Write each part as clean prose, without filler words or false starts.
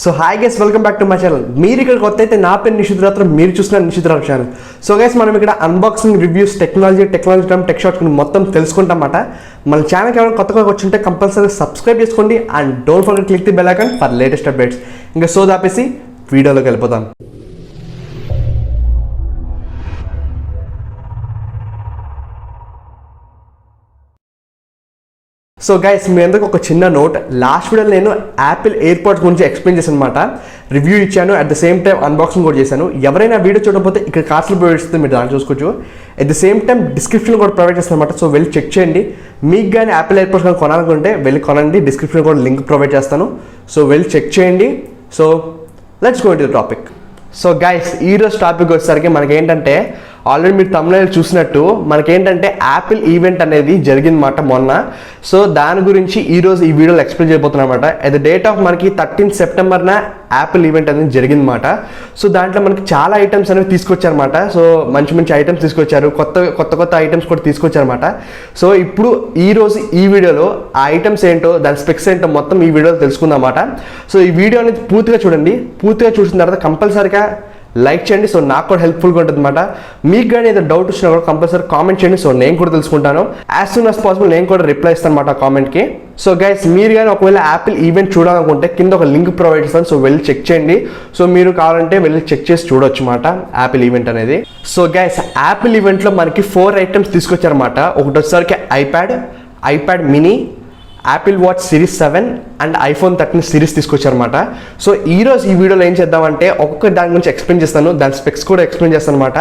So hi guys, welcome back to my channel. మీరు ఇక్కడ కొత్త అయితే నా పేరు నిషిత్ రాత్ర, మీరు చూసిన నిషిత్ రాత్ర ఛానల్. సో గైస్, మనం ఇక్కడ unboxing, reviews, technology term, tech shorts మొత్తం తెలుసుకుంటామన్నమాట. మన ఛానల్కి ఎవరైనా కొత్తగా వచ్చుంటే కంపల్సరీ సబ్స్క్రైబ్ చేసుకోండి and don't forget click the bell icon for latest updates. ఇంకా సో దాపేసి వీడియోలోకి వెళ్ళిపోతాం. సో గైస్, మీ అందరికి ఒక చిన్న నోట్. లాస్ట్ వీడియోలో నేను యాపిల్ ఎయిర్పాడ్స్ గురించి ఎక్స్ప్లెయిన్ చేశాను అనమాట, రివ్యూ ఇచ్చాను, at the same time unboxing కూడా చేశాను. ఎవరైనా వీడియో చూడకపోతే ఇక్కడ కార్డ్స్లో ప్రొవైడ్ చేస్తే మీరు దాన్ని చూసుకోవచ్చు. At the same time description కూడా ప్రొవైడ్ చేస్తాను అనమాట. సో వెళ్ళి చెక్ చేయండి. మీకు కానీ యాపిల్ ఎయిర్పాడ్స్ కానీ కొనాలనుకుంటే వెళ్ళి కొనండి. డిస్క్రిప్షన్ కూడా లింక్ ప్రొవైడ్ చేస్తాను. సో వెళ్ళి చెక్ చేయండి. So let's go to the topic. So guys, ఈరోజు టాపిక్ వచ్చేసరికి మనకేంటంటే ఆల్రెడీ మీరు తమిళ చూసినట్టు మనకేంటంటే యాపిల్ ఈవెంట్ అనేది జరిగిందన్నమాట మొన్న. సో దాని గురించి ఈరోజు ఈ వీడియోలో ఎక్స్ప్లెయిన్ చేయబోతున్నా అనమాట. అట్ ద డేట్ ఆఫ్ మనకి 13 సెప్టెంబర్న యాపిల్ ఈవెంట్ అనేది జరిగిందన్నమాట. సో దాంట్లో మనకి చాలా ఐటమ్స్ అనేవి తీసుకొచ్చారన్నమాట. సో మంచి మంచి ఐటమ్స్ తీసుకొచ్చారు, కొత్త ఐటమ్స్ కూడా తీసుకొచ్చారన్నమాట. సో ఇప్పుడు ఈరోజు ఈ వీడియోలో ఆ ఐటమ్స్ ఏంటో, దాని స్పెక్స్ ఏంటో మొత్తం ఈ వీడియోలో తెలుసుకుందాం అన్నమాట. సో ఈ వీడియో అనేది పూర్తిగా చూడండి. పూర్తిగా చూసిన తర్వాత కంపల్సరీగా లైక్ చేయండి. సో నాకు కూడా హెల్ప్ఫుల్గా ఉంటుంది అనమాట. మీకు కానీ ఏదైనా డౌట్ వచ్చినా కూడా కంపల్సరీ కామెంట్ చేయండి. సో నేను కూడా తెలుసుకుంటాను. యాజ్ సూన్ యాజ్ పాసిబుల్ నేను కూడా రిప్లై ఇస్తాను అనమాట ఆ కామెంట్కి. సో గైస్, మీరు కానీ ఒకవేళ యాపిల్ ఈవెంట్ చూడాలనుకుంటే కింద ఒక లింక్ ప్రొవైడ్ చేస్తాను. సో వెళ్ళి చెక్ చేయండి. సో మీరు కావాలంటే వెళ్ళి చెక్ చేసి చూడొచ్చు అన్నమాట యాపిల్ ఈవెంట్ అనేది. సో గైస్, యాపిల్ ఈవెంట్లో మనకి 4 ఐటమ్స్ తీసుకొచ్చారన్నమాట. ఒకటి వచ్చేసరికి iPad mini, Apple Watch series 7 and iPhone 13 series తీసుకొచ్చారనమాట. సో ఈరోజు ఈ వీడియోలో ఏం చేద్దామంటే ఒక్కొక్క దాని గురించి ఎక్స్ప్లెయిన్ చేస్తాను, దాని స్పెక్స్ కూడా ఎక్స్ప్లెయిన్ చేస్తాను అనమాట.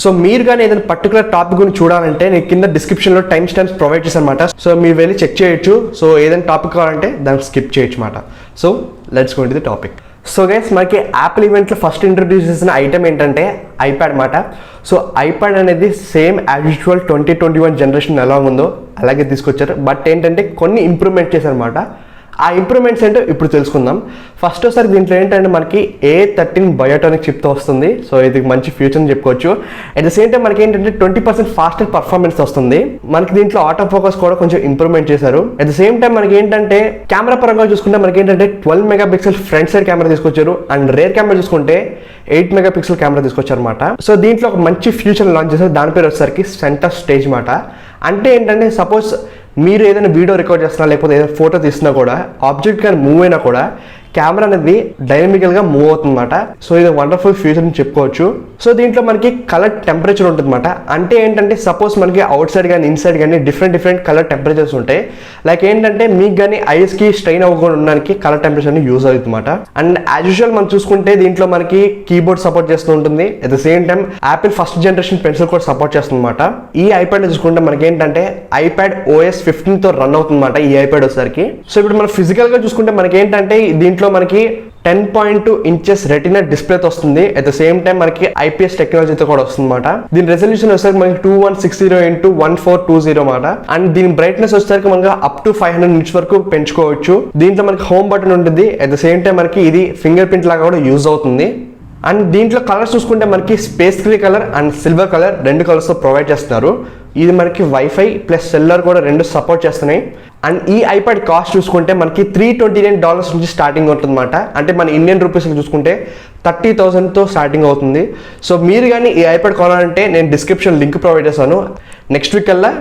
సో మీరు కానీ ఏదైనా పర్టికులర్ టాపిక్ గురించి చూడాలంటే నేను కింద డిస్క్రిప్షన్లో టైమ్ స్టాంప్స్ ప్రొవైడ్ చేశాను అనమాట. సో మీరు వెళ్ళి చెక్ చేయొచ్చు. సో ఏదైనా టాపిక్ కావాలంటే దాన్ని స్కిప్ చేయొచ్చు అనమాట. So let's go to the topic. So guys, మనకి యాపిల్ ఈవెంట్లో ఫస్ట్ ఇంట్రడ్యూస్ చేసిన ఐటమ్ ఏంటంటే ఐప్యాడ్ అన్నమాట. సో ఐప్యాడ్ అనేది సేమ్ యాజ్ యూజువల్ 2021 జనరేషన్ ఎలా ఉందో అలాగే తీసుకొచ్చారు. బట్ ఏంటంటే కొన్ని ఇంప్రూవ్మెంట్ చేశారనమాట. ఆ ఇంప్రూవ్మెంట్స్ ఏంటో ఇప్పుడు తెలుసుకుందాం. ఫస్ట్ ఒకసారి దీంట్లో ఏంటంటే మనకి A13 బయోటానిక్ చిప్తో వస్తుంది. సో ఇది మంచి ఫ్యూచర్ అని చెప్పుకోవచ్చు. అట్ ద సేమ్ టైం మనకి ఏంటంటే 20% ఫాస్టర్ పర్ఫార్మెన్స్ వస్తుంది. మనకి దీంట్లో ఆటో ఫోకస్ కూడా కొంచెం ఇంప్రూవ్మెంట్ చేశారు. అట్ ద సేమ్ టైం మనకి ఏంటంటే కెమెరా పరంగా చూసుకుంటే మనకి ఏంటంటే 12 మెగాపిక్సెల్ ఫ్రంట్ సైడ్ కెమెరా తీసుకొచ్చారు. అండ్ రేర్ కెమెరా చూసుకుంటే 8 మెగాపిక్సెల్ కెమెరా తీసుకొచ్చారు అనమాట. సో దీంట్లో ఒక మంచి ఫ్యూచర్ లాంచ్ చేశారు. దాని పేరు వచ్చేసరికి సెంటర్ స్టేజ్ అనమాట. అంటే ఏంటంటే సపోజ్ మీరు ఏదైనా వీడియో రికార్డ్ చేస్తున్నా లేకపోతే ఏదైనా ఫోటో తీసినా కూడా ఆబ్జెక్ట్ కానీ మూవ్ అయినా కూడా కెమెరా అనేది డైనమికల్గా మూవ్ అవుతుంది అనమాట. సో ఇది వండర్ఫుల్ ఫ్యూచర్ అని చెప్పుకోవచ్చు. సో దీంట్లో మనకి కలర్ టెంపరేచర్ ఉంటుంది అనమాట. అంటే ఏంటంటే సపోజ్ మనకి అవుట్ సైడ్ కానీ ఇన్సైడ్ కానీ డిఫరెంట్ కలర్ టెంపరేచర్స్ ఉంటాయి. లైక్ ఏంటంటే మీకు కానీ ఐస్కి స్ట్రెయిన్ అవ్వకుండా ఉండడానికి కలర్ టెంపరేచర్ యూజ్ అవుతుంది అనమాట. అండ్ యాజ్ యూజువల్ మనం చూసుకుంటే దీంట్లో మనకి కీబోర్డ్ సపోర్ట్ చేస్తూ ఉంటుంది. At the same time Apple first generation pencil కూడా సపోర్ట్ చేస్తుంది అనమాట. ఈ ఐప్యాడ్ చూసుకుంటే మనకి ఏంటంటే ఐప్యాడ్ OS 15తో రన్ అవుతుంది అనమాట ఈ ఐప్యాడ్ వచ్చేసరికి. సో ఇప్పుడు మనం ఫిజికల్ గా చూసుకుంటే మనకి ఏంటంటే దీంట్లో మనకి 10.2 ఇంచెస్ రెటినా డిస్ప్లేతో వస్తుంది. అట్ ద సేమ్ టైం మనకి IPS టెక్నాలజీతో కూడా వస్తుంది అనమాట. దీని రెజల్యూషన్ వచ్చేసరికి మనకి 2160x1420 అనమాట. అండ్ దీని బ్రైట్నెస్ వచ్చేసరికి మనకి అప్ టు 500 నిట్స్ వరకు పెంచుకోవచ్చు. దీంట్లో మనకి హోమ్ బటన్ ఉంటుంది. అట్ ద సేమ్ టైం మనకి ఇది ఫింగర్ ప్రింట్ లాగా కూడా యూజ్ అవుతుంది. అండ్ దీంట్లో కలర్స్ చూసుకుంటే మనకి space grey colour and silver colour 2 కలర్స్తో ప్రొవైడ్ చేస్తున్నారు. ఇది మనకి వైఫై ప్లస్ సెల్లర్ కూడా 2 సపోర్ట్ చేస్తున్నాయి. అండ్ ఈ ఐప్యాడ్ కాస్ట్ చూసుకుంటే మనకి $329 నుంచి స్టార్టింగ్ ఉంటుంది అనమాట. అంటే మన ఇండియన్ రూపీస్లో చూసుకుంటే 30,000తో స్టార్టింగ్ అవుతుంది. సో మీరు కానీ ఈ ఐప్యాడ్ కొనాలంటే నేను డిస్క్రిప్షన్ లింక్ ప్రొవైడ్ చేస్తాను. నెక్స్ట్ వీక్ కల్లా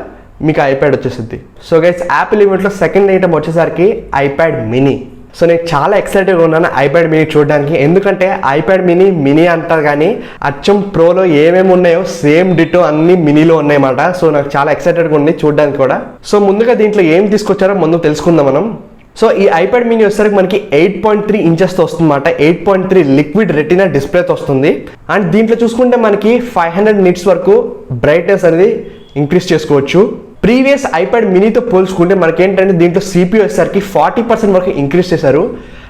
మీకు ఐప్యాడ్ వచ్చేసింది. సో గైస్, యాపిల్ ఈవెంట్లో సెకండ్ ఐటమ్ వచ్చేసరికి ఐప్యాడ్ మినీ. సో నేను చాలా ఎక్సైటెడ్గా ఉన్నాను ఐప్యాడ్ మినీ చూడడానికి. ఎందుకంటే ఐప్యాడ్ మినీ అంటారు కానీ అచ్చం ప్రోలో ఏమేమి ఉన్నాయో సేమ్ డిటో అన్ని మినీలో ఉన్నాయన్నమాట. సో నాకు చాలా ఎక్సైటెడ్గా ఉంది చూడడానికి కూడా. సో ముందుగా దీంట్లో ఏం తీసుకొచ్చారో ముందు తెలుసుకుందాం మనం. సో ఈ ఐప్యాడ్ మినీ వచ్చేసరికి మనకి 8.3 ఇంచెస్తో వస్తుంది అనమాట. 8.3 లిక్విడ్ రెటినా డిస్ప్లేతో వస్తుంది. అండ్ దీంట్లో చూసుకుంటే మనకి 500 నిట్స్ వరకు బ్రైట్నెస్ అనేది ఇంక్రీజ్ చేసుకోవచ్చు. ప్రీవియస్ ఐప్యాడ్ మినీతో పోల్చుకుంటే మనకి ఏంటంటే దీంట్లో CPU వచ్చేసరికి 40% వరకు ఇంక్రీజ్ చేశారు.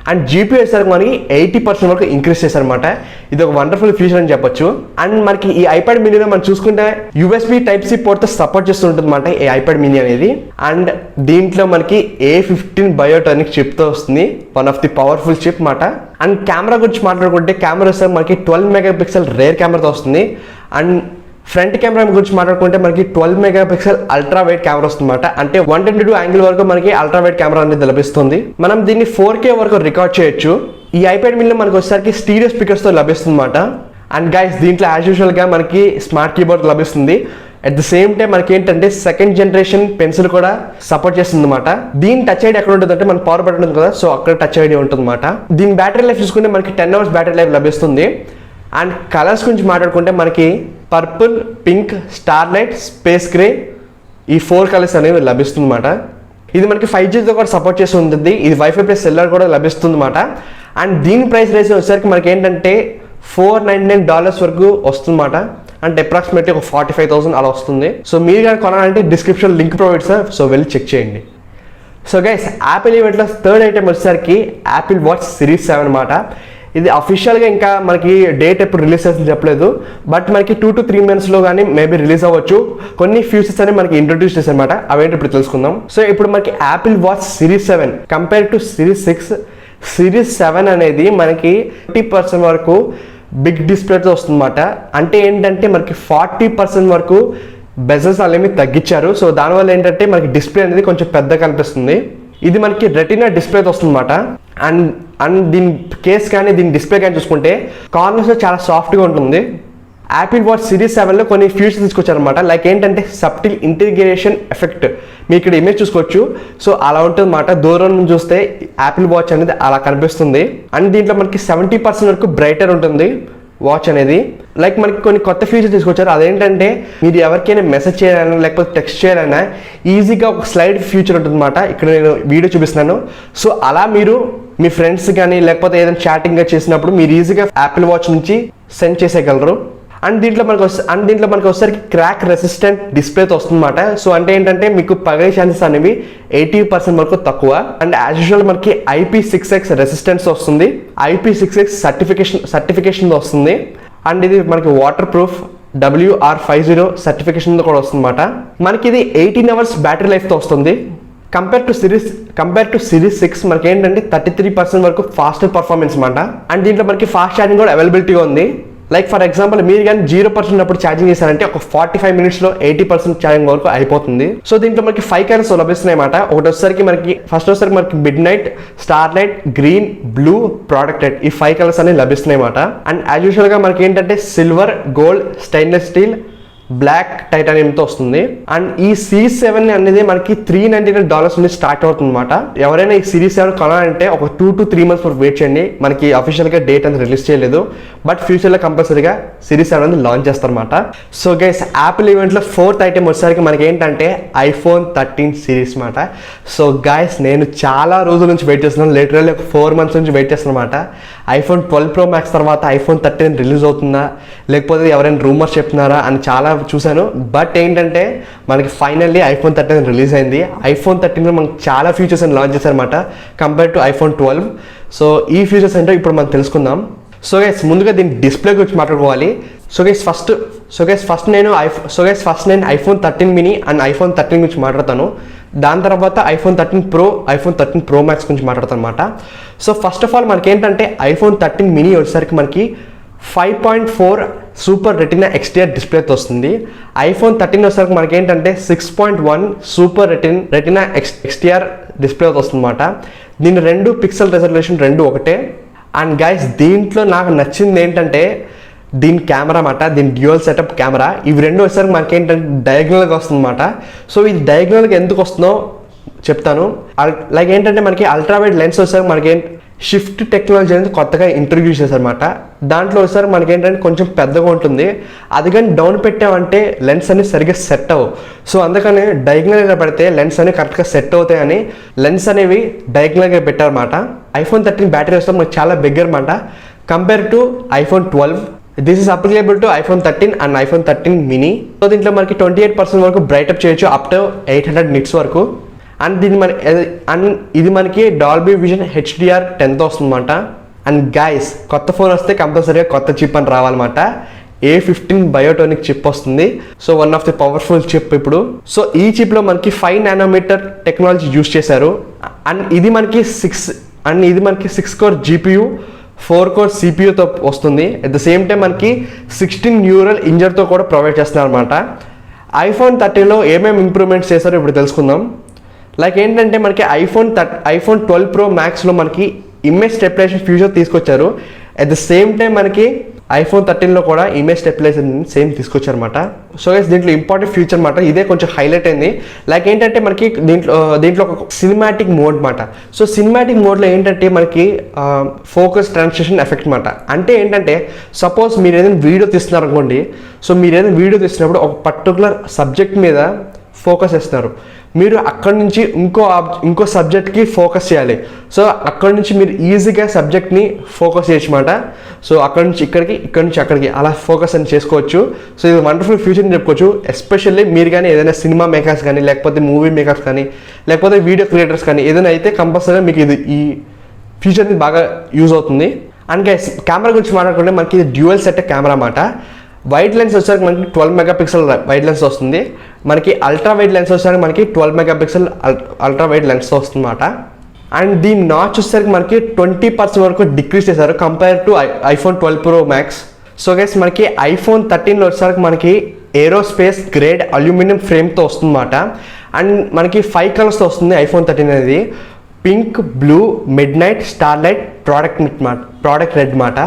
అండ్ GPU వచ్చేసరికి మనకి 80% వరకు ఇంక్రీజ్ చేశారనమాట. ఇది ఒక వండర్ఫుల్ ఫీచర్ అని చెప్పొచ్చు. అండ్ మనకి ఈ ఐప్యాడ్ మినీలో మనం చూసుకుంటే USB Type-C పోర్ట్తో సపోర్ట్ చేస్తుంటుంది అనమాట ఈ ఐప్యాడ్ మినీ అనేది. అండ్ దీంట్లో మనకి A15 బయోటానిక్ చిప్తో వస్తుంది. One of the powerful chip అనమాట. అండ్ కెమెరా గురించి మాట్లాడుకుంటే కెమెరా వచ్చేసరికి మనకి 12 మెగాపిక్సెల్ రేర్ కెమెరాతో వస్తుంది. అండ్ ఫ్రంట్ కెమెరా గురించి మాట్లాడుకుంటే మనకి 12 మెగాపిక్సెల్ అల్ట్రా వైడ్ కెమెరా వస్తుందన్నమాట. అంటే 122 యాంగిల్ వరకు మనకి అల్ట్రా వైడ్ కెమెరా అనేది లభిస్తుంది. మనం దీన్ని 4K వరకు రికార్డ్ చేయొచ్చు. ఈ ఐప్యాడ్ మినీలో మనకు వచ్చేసరికి స్టీరియో స్పీకర్స్తో లభిస్తుంది అన్నమాట. అండ్ గైస్ దీంట్లో యాజ్ యూజువల్గా మనకి స్మార్ట్ కీబోర్డ్ లభిస్తుంది. అట్ ద సేమ్ టైం మనకి ఏంటంటే సెకండ్ జనరేషన్ పెన్సిల్ కూడా సపోర్ట్ చేస్తుంది అనమాట. దీని టచ్ ఐడి ఎక్కడ ఉంటుంది అంటే మన పవర్ బటన్ ఉంటుంది కదా, సో అక్కడ టచ్ ఐడి ఉంటుంది అనమాట. దీని బ్యాటరీ లైఫ్ చూసుకుంటే మనకి 10 hours బ్యాటరీ లైఫ్ లభిస్తుంది. అండ్ కలర్స్ గురించి మాట్లాడుకుంటే మనకి purple, pink, star light, space grey ఈ 4 కలర్స్ అనేవి లభిస్తుంది అనమాట. ఇది మనకి 5Gతో కూడా సపోర్ట్ చేసి ఉంటుంది. ఇది వైఫై ప్లస్ సెల్లర్ కూడా లభిస్తుంది అనమాట. అండ్ దీని ప్రైస్ రేస్ వచ్చేసరికి మనకి ఏంటంటే $499 వరకు వస్తుందన్నమాట. అంటే అప్రాక్సిమేట్లీ ఒక 45,000 అలా వస్తుంది. సో మీరు కానీ కొనాలంటే description link provide sir, so వెళ్ళి చెక్ చేయండి. సో గైస్ యాపిల్ ఈవెంట్లో థర్డ్ ఐటమ్ వచ్చేసరికి యాపిల్ వాచ్ సిరీస్ 7 అనమాట. ఇది అఫీషియల్గా ఇంకా మనకి డేట్ ఎప్పుడు రిలీజ్ చేస్తుందని చెప్పలేదు, బట్ మనకి 2 to 3 monthsలో కానీ మేబీ రిలీజ్ అవ్వచ్చు. కొన్ని ఫీచర్స్ అనేవి మనకి ఇంట్రొడ్యూస్ చేశారనమాట, అవేంటి ఇప్పుడు తెలుసుకుందాం. సో ఇప్పుడు మనకి Apple Watch series 7 compare to series 6, series 7 అనేది మనకి 50% వరకు బిగ్ డిస్ప్లేతో వస్తుందన్నమాట. అంటే ఏంటంటే మనకి 40% వరకు బెజల్స్ అనేవి తగ్గించారు. సో దానివల్ల ఏంటంటే మనకి డిస్ప్లే అనేది కొంచెం పెద్దగా కనిపిస్తుంది. ఇది మనకి రెటినా డిస్ప్లేతో వస్తుందన్నమాట. అండ్ దీని కేస్ కానీ దీని డిస్ప్లే కానీ చూసుకుంటే కార్నర్స్ చాలా సాఫ్ట్గా ఉంటుంది. యాపిల్ వాచ్ సిరీస్ 7లో కొన్ని ఫీచర్స్ తీసుకొచ్చారనమాట. లైక్ ఏంటంటే సబ్టిల్ ఇంటిగ్రేషన్ ఎఫెక్ట్, మీరు ఇక్కడ ఇమేజ్ చూసుకోవచ్చు. సో అలా ఉంటుంది అన్నమాట. దూరం నుంచి చూస్తే యాపిల్ వాచ్ అనేది అలా కనిపిస్తుంది. అండ్ దీంట్లో మనకి 70% వరకు బ్రైటర్ ఉంటుంది వాచ్ అనేది. లైక్ మనకి కొన్ని కొత్త ఫీచర్స్ తీసుకొచ్చారు. అదేంటంటే మీరు ఎవరికైనా మెసేజ్ చేయాలన్నా లేకపోతే టెక్స్ట్ చేయాలన్నా ఈజీగా ఒక స్లైడ్ ఫీచర్ ఉంటుంది అన్నమాట. ఇక్కడ నేను వీడియో చూపిస్తున్నాను. సో అలా మీరు మీ ఫ్రెండ్స్ కానీ లేకపోతే ఏదైనా చాటింగ్గా చేసినప్పుడు మీరు ఈజీగా యాపిల్ వాచ్ నుంచి సెండ్ చేసేయగలరు. అండ్ దీంట్లో మనకు వచ్చేసరికి క్రాక్ రెసిస్టెంట్ డిస్ప్లేతో వస్తుందన్నమాట. సో అంటే ఏంటంటే మీకు పగే ఛాన్సెస్ అనేవి 80% వరకు తక్కువ. అండ్ యాజ్ యూజువల్ మనకి IP6X రెసిస్టెన్స్ వస్తుంది, IP6X సర్టిఫికేషన్ వస్తుంది. అండ్ ఇది మనకి వాటర్ ప్రూఫ్ WR50 సర్టిఫికేషన్తో కూడా వస్తుందన్నమాట. మనకి ఇది 18 hours బ్యాటరీ లైఫ్తో వస్తుంది. కంపేర్ టు సిరీస్ 6 మనకి ఏంటంటే 33% వరకు ఫాస్టర్ పర్ఫార్మెన్స్ అనమాట. అండ్ దీంట్లో మనకి ఫాస్ట్ ఛార్జింగ్ కూడా అవైలబిలిటీగా ఉంది. లైక్ ఫర్ ఎగ్జాంపుల్ మీరు కానీ 0% అప్పుడు ఛార్జింగ్ చేశారంటే ఒక 45 minutesలో 80% ఛార్జింగ్ వరకు అయిపోతుంది. సో దీంట్లో మనకి 5 కలర్స్ లభిస్తున్నాయి అన్నమాట. ఒకటి వచ్చేసరికి మనకి mid night, star light, green, blue, product red ఈ 5 కలర్స్ అనేవి లభిస్తున్నాయి అన్నమాట. అండ్ యాజ్ యూజువల్గా మనకి ఏంటంటే silver, gold, stainless steel, black, టైటానియంతో వస్తుంది. అండ్ ఈ సిరీస్ 7 అనేది మనకి $399 నుంచి స్టార్ట్ అవుతుంది అనమాట. ఎవరైనా ఈ సిరీస్ 7 కొనాలంటే ఒక 2 to 3 months వరకు వెయిట్ చేయండి. మనకి అఫీషియల్గా డేట్ అనేది రిలీజ్ చేయలేదు, బట్ ఫ్యూచర్లో కంపల్సరీగా సిరీస్ 7 అనేది లాంచ్ చేస్తారన్నమాట. సో గైస్ యాపిల్ ఈవెంట్లో 4th ఐటమ్ వచ్చేసరికి మనకి ఏంటంటే iPhone 13 సిరీస్ అనమాట. సో గైస్ నేను చాలా రోజుల నుంచి వెయిట్ చేస్తున్నాను, లిటరల్లీ ఒక 4 months నుంచి వెయిట్ చేస్తున్నాను అనమాట. iPhone 12 Pro Max తర్వాత iPhone 13 రిలీజ్ అవుతుందా లేకపోతే ఎవరైనా రూమర్స్ చెప్తున్నారా అని చాలా చూశాను. బట్ ఏంటంటే మనకి ఫైనల్లీ iPhone 13 రిలీజ్ అయింది. iPhone 13లో మనకి చాలా ఫీచర్స్ అని లాంచ్ చేశారనమాట కంపేర్ టు iPhone 12. సో ఈ ఫీచర్స్ ఏంటో ఇప్పుడు మనం తెలుసుకుందాం. సో గైస్ ముందుగా దీని డిస్ప్లే గురించి మాట్లాడుకోవాలి. సో గైస్ ఫస్ట్ నేను iPhone 13 mini అండ్ iPhone 13 గురించి మాట్లాడతాను. దాని తర్వాత iPhone 13 Pro, iPhone 13 Pro Max గురించి మాట్లాడతాను అనమాట. సో ఫస్ట్ ఆఫ్ ఆల్ మనకి ఏంటంటే iPhone 13 mini వచ్చేసరికి మనకి 5.4 సూపర్ రెటినా XDR డిస్ప్లేతో వస్తుంది. iPhone 13 వచ్చేసరికి మనకి ఏంటంటే 6.1 సూపర్ రెటినా XDR డిస్ప్లేతో వస్తుంది అనమాట. దీని 2 పిక్సెల్ రెజల్యూషన్ 2 ఒకటే. అండ్ గైస్ దీంట్లో నాకు నచ్చింది ఏంటంటే దీని కెమెరా అన్నమాట, దీని డ్యూయల్ సెటప్ కెమెరా. ఇవి రెండు వచ్చేసరికి మనకి ఏంటంటే డయాగ్నల్గా వస్తుంది అనమాట. సో ఇది డయాగ్నల్గా ఎందుకు వస్తుందో చెప్తాను. లైక్ ఏంటంటే మనకి అల్ట్రావైడ్ లెన్స్ వచ్చేసరికి మనకి షిఫ్ట్ టెక్నాలజీ అనేది కొత్తగా ఇంట్రడ్యూస్ చేశారనమాట. దాంట్లో వచ్చేసరికి మనకి ఏంటంటే కొంచెం పెద్దగా ఉంటుంది. అది కానీ డౌన్ పెట్టామంటే లెన్స్ అనేది సరిగ్గా సెట్ అవ్వవు. సో అందుకని డయాగ్నల్గా పెడితే లెన్స్ అనేవి కరెక్ట్గా సెట్ అవుతాయని లెన్స్ అనేవి డయాగ్నల్గా పెట్టారన్నమాట. iPhone 13 బ్యాటరీ వస్తే మనకి చాలా బిగ్గర్ అనమాట compare to iPhone 12. This is applicable to iPhone 13 and iPhone 13 mini. So దీంట్లో మనకి 28% వరకు బ్రైటప్ చేయొచ్చు అప్ టు 800 nits వరకు. అండ్ ఇది మనకి డాల్బీ విజన్ HDR 10తో వస్తుందన్నమాట. అండ్ గైస్ కొత్త ఫోన్ వస్తే కంపల్సరీగా కొత్త చిప్ అని రావాలన్నమాట. A15 బయోటోనిక్ చిప్ వస్తుంది. So one of the powerful chip ఇప్పుడు. సో ఈ చిప్లో మనకి 5 nanometer టెక్నాలజీ యూజ్ చేశారు. అండ్ ఇది మనకి 6 core GPU, 4 core CPUతో వస్తుంది. అట్ ద సేమ్ టైం మనకి 16 న్యూరల్ ఇంజర్తో కూడా ప్రొవైడ్ చేస్తున్నారు అనమాట. iPhone 13లో ఏమేమి ఇంప్రూవ్మెంట్స్ చేశారో ఇప్పుడు తెలుసుకుందాం. లైక్ ఏంటంటే మనకి iPhone 12 Pro Maxలో మనకి ఇమేజ్ స్టెబిలైజేషన్ ఫ్యూచర్ తీసుకొచ్చారు. అట్ ద సేమ్ టైం మనకి iPhone 13లో కూడా ఇమేజ్ స్టెబిలైజేషన్ సేమ్ తీసుకొచ్చారన్నమాట. సో గైస్ దీంట్లో ఇంపార్టెంట్ ఫీచర్ అనమాట, ఇదే కొంచెం హైలైట్ అయింది. లైక్ ఏంటంటే మనకి దీంట్లో ఒక సినిమాటిక్ మోడ్ అనమాట. సో సినిమాటిక్ మోడ్లో ఏంటంటే మనకి ఫోకస్ ట్రాన్సిషన్ ఎఫెక్ట్ అనమాట. అంటే ఏంటంటే సపోజ్ మీరు ఏదైనా వీడియో తీస్తున్నారు అనుకోండి, సో మీరు ఏదైనా వీడియో తీసినప్పుడు ఒక పర్టికులర్ సబ్జెక్ట్ మీద ఫోకస్ చేస్తున్నారు, మీరు అక్కడి నుంచి ఇంకో సబ్జెక్ట్కి ఫోకస్ చేయాలి. సో అక్కడి నుంచి మీరు ఈజీగా సబ్జెక్ట్ని ఫోకస్ చేయొచ్చమాట. సో అక్కడి నుంచి ఇక్కడికి, ఇక్కడి నుంచి అక్కడికి అలా ఫోకస్ అని చేసుకోవచ్చు. సో ఇది వండర్ఫుల్ ఫ్యూచర్ అని చెప్పుకోవచ్చు. ఎస్పెషల్లీ మీరు కానీ ఏదైనా సినిమా మేకర్స్ కానీ, లేకపోతే మూవీ మేకర్స్ కానీ, లేకపోతే వీడియో క్రియేటర్స్ కానీ ఏదైనా అయితే కంపల్సరీగా మీకు ఇది ఈ ఫీచర్ని బాగా యూజ్ అవుతుంది. అండ్ గైస్ కెమెరా గురించి మాట్లాడుకుంటే మనకి ఇది డ్యూయల్ సెట్ కెమెరా అన్నమాట. వైడ్ లెన్స్ వచ్చేసరికి మనకి 12 మెగాపిక్సెల్ వైడ్ లెన్స్ వస్తుంది. మనకి అల్ట్రా వైడ్ లెన్స్ వచ్చేసరికి మనకి 12 మెగాపిక్సెల్ అల్ట్రా వైడ్ లెన్స్ వస్తుంది అన్నమాట. అండ్ దీని నాచ్ వచ్చేసరికి మనకి 20% వరకు డిక్రీజ్ చేశారు compare to iPhone 12 Pro Max. So guys మనకి iPhone 13లో వచ్చేసరికి మనకి ఏరోస్పేస్ గ్రేడ్ అల్యూమినియం ఫ్రేమ్తో వస్తుంది అన్నమాట. అండ్ మనకి 5 కలర్స్తో వస్తుంది iPhone 13 అనేది. Pink, blue, mid night, starlight, product red మాట.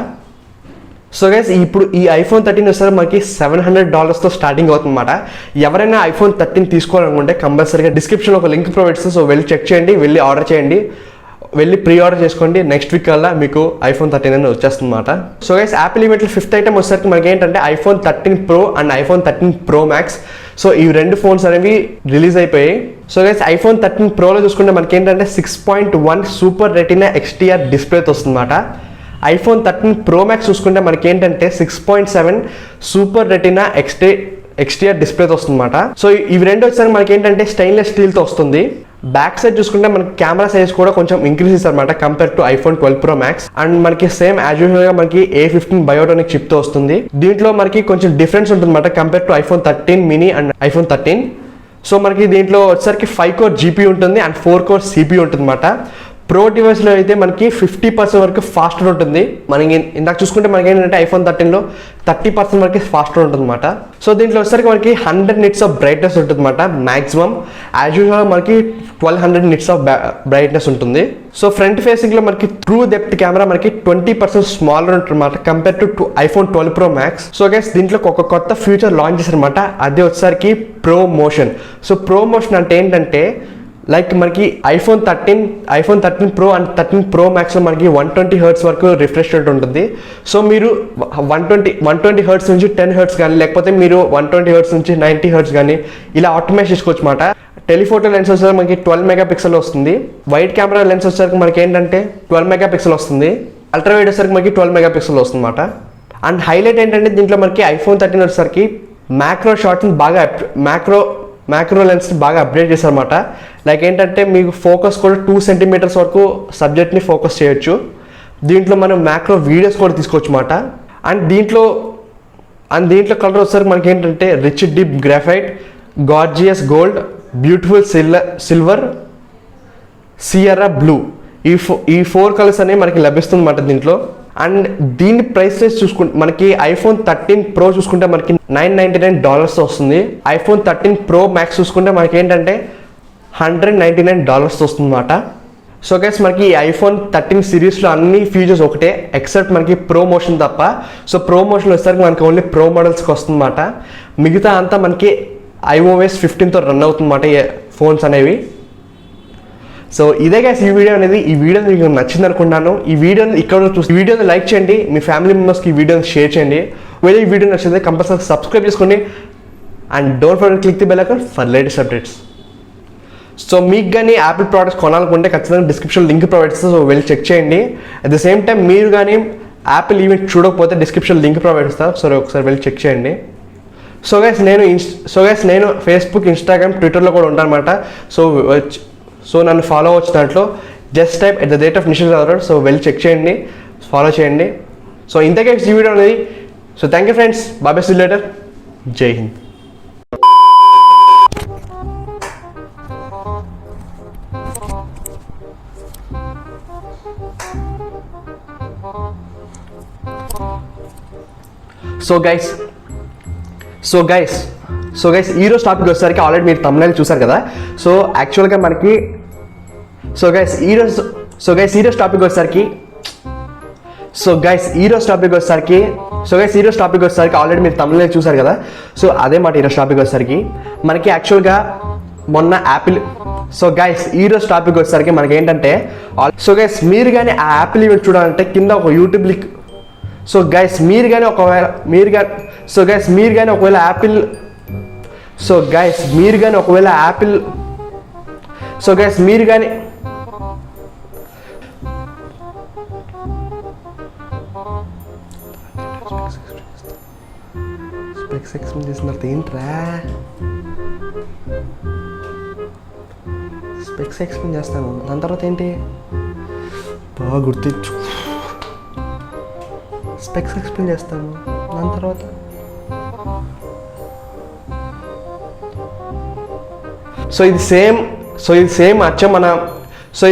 సో గైస్ ఇప్పుడు ఈ iPhone 13 వచ్చేసరికి మనకి $700తో స్టార్టింగ్ అవుతుందన్నమాట. ఎవరైనా iPhone 13 తీసుకోవాలనుకుంటే కంపల్సరీగా డిస్క్రిప్షన్లో ఒక లింక్ ప్రొవైడ్ చేస్తే, సో వెళ్ళి చెక్ చేయండి, వెళ్ళి ఆర్డర్ చేయండి, వెళ్ళి ప్రీ ఆర్డర్ చేసుకోండి. నెక్స్ట్ వీక్ కల్లా మీకు iPhone 13 అనేది వచ్చేస్తుంది అన్నమాట. సో గైస్ యాపిల్ ఈవెంట్లో 5th ఐటమ్ వచ్చేసరికి మనకి ఏంటంటే iPhone 13 Pro and iPhone 13 Pro Max. So ఈ రెండు ఫోన్స్ అనేవి రిలీజ్ అయిపోయాయి. సో గైస్ iPhone 13 Proలో చూసుకుంటే మనకి ఏంటంటే 6.1 సూపర్ రెటినా XDR డిస్ప్లేతో వస్తుందన్నమాట. iPhone 13 Pro Max చూసుకుంటే మనకి ఏంటంటే 6.7 సూపర్ రెటినా XDR డిస్ప్లేతో వస్తుందన్నమాట. సో ఇవి రెండు వచ్చేసరికి మనకి ఏంటంటే స్టెయిన్లెస్ స్టీల్తో వస్తుంది. బ్యాక్ సైడ్ చూసుకుంటే మనకి కెమెరా సైజ్ కూడా కొంచెం ఇంక్రీజ్ చేస్తారన్నమాట compare to iPhone 12 Pro Max. And మనకి సేమ్ యాజ్ యూజువల్ గా మనకి A15 బయోటోనిక్ చిప్ తో వస్తుంది. దీంట్లో మనకి కొంచెం డిఫరెన్స్ ఉంటుందన్నమాట compare to iPhone 13 mini and iPhone 13. So మనకి దీంట్లో వచ్చేసరికి 5 core GPU ఉంటుంది అండ్ 4 core CPU ఉంటుంది అన్నమాట. ప్రో డివైస్లో అయితే మనకి 50% వరకు ఫాస్టర్ ఉంటుంది. మనకి ఇందాక చూసుకుంటే మనకి ఏంటంటే iPhone 13లో 30% వరకు ఫాస్టర్ ఉంటుంది అనమాట. సో దీంట్లో వచ్చేసరికి మనకి 100 nits ఆఫ్ బ్రైట్నెస్ ఉంటుంది అనమాట మ్యాక్సిమం. యాజ్ యూజువల్ మనకి 1200 nits ఆఫ్ బ్రైట్నెస్ ఉంటుంది. సో ఫ్రంట్ ఫేసింగ్లో మనకి ట్రూ డెప్త్ కెమెరా మనకి 20% స్మాలర్ ఉంటుంది అనమాట compare to iPhone 12 Pro Max. So guys దీంట్లో ఒక కొత్త ఫీచర్ లాంచ్ చేశారనమాట, అదే వచ్చేసరికి pro motion. So pro motion అంటే ఏంటంటే లైక్ మనకి iPhone 13 Pro అండ్ 13 Pro Maxలో మనకి 120 Hz వరకు రిఫ్రెష్ రేట్ ఉంటుంది. సో మీరు 120 Hz నుంచి 10 Hz కానీ, లేకపోతే మీరు 120 Hz నుంచి 90 Hz కానీ ఇలా ఆప్టిమైజ్ చేసుకోవచ్చు అన్నమాట. టెలిఫోటో లెన్స్ వచ్చేసరికి మనకి 12 మెగాపిక్సెల్ వస్తుంది. వైడ్ కెమెరా లెన్స్ వచ్చేసరికి మనకి ఏంటంటే 12 మెగాపిక్సెల్ వస్తుంది. అల్ట్రా వైడ్ వచ్చేసరికి మనకి 12 మెగాపిక్సెల్ వస్తుంది అన్నమాట. అండ్ హైలైట్ ఏంటంటే దీంట్లో మనకి iPhone 13 వచ్చేసరికి మ్యాక్రో షాట్ని బాగా మ్యాక్రో లెన్స్ బాగా అప్డేట్ చేశారన్నమాట. లైక్ ఏంటంటే మీకు ఫోకస్ కూడా 2 సెంటీమీటర్స్ వరకు సబ్జెక్ట్ని ఫోకస్ చేయొచ్చు. దీంట్లో మనం మ్యాక్రో వీడియోస్ కూడా తీసుకోవచ్చు అన్నమాట. అండ్ దీంట్లో కలర్ వచ్చేసరికి మనకి ఏంటంటే rich deep graphite, gorgeous gold, beautiful silver, Sierra blue, ఈ 4 కలర్స్ అనేవి మనకి లభిస్తుంది అన్నమాట దీంట్లో. అండ్ దీని ప్రైస్ రేంజ్ చూసుకుంటే మనకి iPhone 13 Pro చూసుకుంటే మనకి $999 వస్తుంది. iPhone 13 Pro Max చూసుకుంటే మనకి ఏంటంటే $199 వస్తుంది అన్నమాట. సో గైస్ మనకి iPhone 13 సిరీస్లో అన్ని ఫీచర్స్ ఒకటే ఎక్సెప్ట్ మనకి ప్రో మోషన్ తప్ప. సో ప్రో మోషన్ వచ్చేసరికి మనకి ఓన్లీ ప్రో మోడల్స్కి వస్తుంది అన్నమాట. మిగతా అంతా మనకి iOS 15తో రన్ అవుతుందన్నమాట ఈ ఫోన్స్ అనేవి. సో ఇదే గైస్ ఈ వీడియో అనేది. ఈ వీడియో మీకు నచ్చింది అనుకుంటున్నాను. ఈ వీడియోని లైక్ చేయండి, మీ ఫ్యామిలీ మెంబర్స్కి ఈ వీడియోని షేర్ చేయండి. ఈ వీడియో నచ్చితే కంపల్సరీ సబ్స్క్రైబ్ చేసుకోండి and don't forget click the bell icon for latest updates. So మీకు కానీ యాపిల్ ప్రోడక్ట్స్ కొనాలనుకుంటే ఖచ్చితంగా డిస్క్రిప్షన్ లింక్ ప్రొవైడ్ చేస్తే, సో వెళ్ళి చెక్ చేయండి. అట్ ద సేమ్ టైం మీరు కానీ యాపిల్ ఈవెంట్ చూడకపోతే డిస్క్రిప్షన్ లింక్ ప్రొవైడ్ చేస్తాను, సో ఒకసారి వెళ్ళి చెక్ చేయండి. సో గైస్ నేను ఫేస్బుక్, ఇన్స్టాగ్రామ్, ట్విట్టర్లో కూడా ఉంటాను అనమాట. సో నన్ను ఫాలో అవ్వచ్చు దాంట్లో. Just type @nishath. సో వెళ్ళి చెక్ చేయండి, ఫాలో చేయండి. సో ఇంతకే ఈ వీడియో అనేది. సో థ్యాంక్ యూ ఫ్రెండ్స్, బాబాయ్, సీ యు లేటర్, జై హింద్. సో గైస్ ఈరోజు టాపిక్ వచ్చేసరికి ఆల్రెడీ మీరు తమిళ చూసారు కదా. సో యాక్చువల్గా మనకి సో గైస్ ఈరోజు టాపిక్ వచ్చేసరికి ఆల్రెడీ మీరు తమిళలో చూసారు కదా. సో అదే మాట ఈరోజు టాపిక్ వచ్చేసరికి మనకి యాక్చువల్గా మొన్న యాపిల్. సో గైస్ ఈరోజు టాపిక్ వచ్చేసరికి మనకి ఏంటంటే సో గైస్ మీరు కానీ ఆ యాపిల్ ఈవెంట్ చూడాలంటే కింద ఒక యూట్యూబ్ లింక్. సో గైస్ మీరు కానీ ఒకవేళ యాపిల్ స్పెక్స్ ఎక్స్ప్లెయిన్ చేసిన తర్వాత ఏంట్రా స్పెక్స్ ఎక్స్ప్లెయిన్ చేస్తాను, దాని తర్వాత ఏంటి బాగా గుర్తించు. స్పెక్స్ ఎక్స్ప్లెయిన్ చేస్తాను, దాని తర్వాత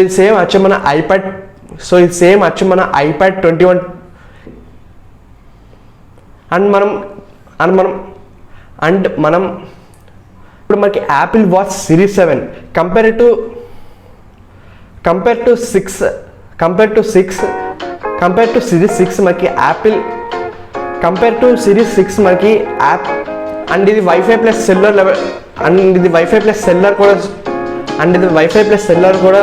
ఇది సేమ్ అచ్చం మన ఐప్యాడ్ 21 అండ్ మనం ఇప్పుడు మనకి Apple Watch series 7 compare to series 6 మనకి యాపిల్ యాప్ అండ్ ఇది wifi plus cellular level and ఇది వైఫై ప్లస్ సెల్యులర్ కూడా